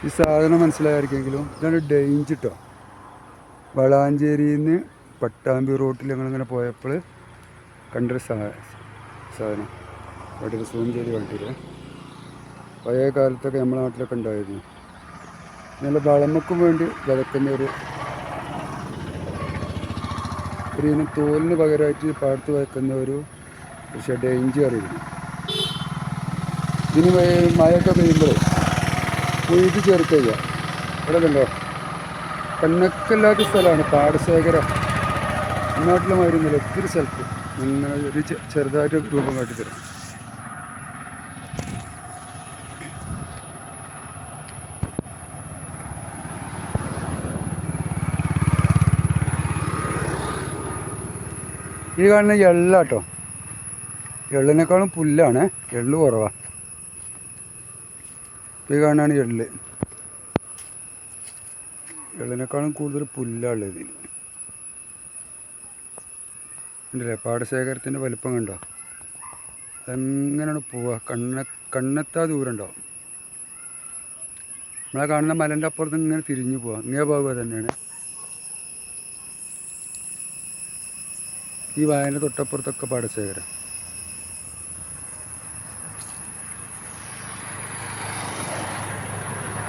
ഈ സാധനം മനസ്സിലായിരിക്കെങ്കിലും ഇതാണ് ഡേഞ്ച് കേട്ടോ. വളാഞ്ചേരിയിൽ നിന്ന് പട്ടാമ്പി റോട്ടിൽ ഞങ്ങളിങ്ങനെ പോയപ്പോൾ കണ്ടൊരു സാധനം വണ്ടിയിൽ സൂഞ്ചേരി വണ്ടിയിൽ പഴയ കാലത്തൊക്കെ നമ്മുടെ നാട്ടിലൊക്കെ ഉണ്ടായിരുന്നു. നല്ല വളമക്കും വേണ്ടി വിതക്കുന്ന ഒരു ഇനം തോലിന് പകരമായിട്ട് പാടത്ത് വയ്ക്കുന്ന ഒരു പക്ഷേ ഡേഞ്ച് അറിയുന്നു. ഇതിന് മഴയൊക്കെ പെയ്യുമ്പോൾ കൊയ്ത് ചേർക്കുക. ഇവിടെ കണ്ടോ, കണ്ണൊക്കില്ലാത്ത സ്ഥലമാണ് പാടശേഖരം. നാട്ടിലെ മരുന്നില്ല, ഒത്തിരി സ്ഥലത്ത് ഇങ്ങനെ ഒരു ചെറുതായിട്ട് രൂപം കാട്ടിത്തരാം. ഈ കാണുന്ന എള്ളാട്ടോ, എള്ളിനേക്കാളും പുല്ലാണ്, എള്ള് കുറവാണ്. ഈ കാണാണ് എള്ള്, എള്ളിനേക്കാളും കൂടുതൽ പുല്ലുള്ളത് ഇതിൽ. ഉണ്ടല്ലേ പാടശേഖരത്തിൻ്റെ വലിപ്പം കണ്ടോ, അതെങ്ങനെയാണ് പോവുക, കണ്ണെത്താ ദൂരം ഉണ്ടാവും. നമ്മളെ കാണുന്ന മലൻ്റെ അപ്പുറത്ത് ഇങ്ങനെ തിരിഞ്ഞു പോവാം. ഇങ്ങനെ പോകുക തന്നെയാണ്. ഈ വയലിൻ്റെ തൊട്ടപ്പുറത്തൊക്കെ പാടശേഖരം.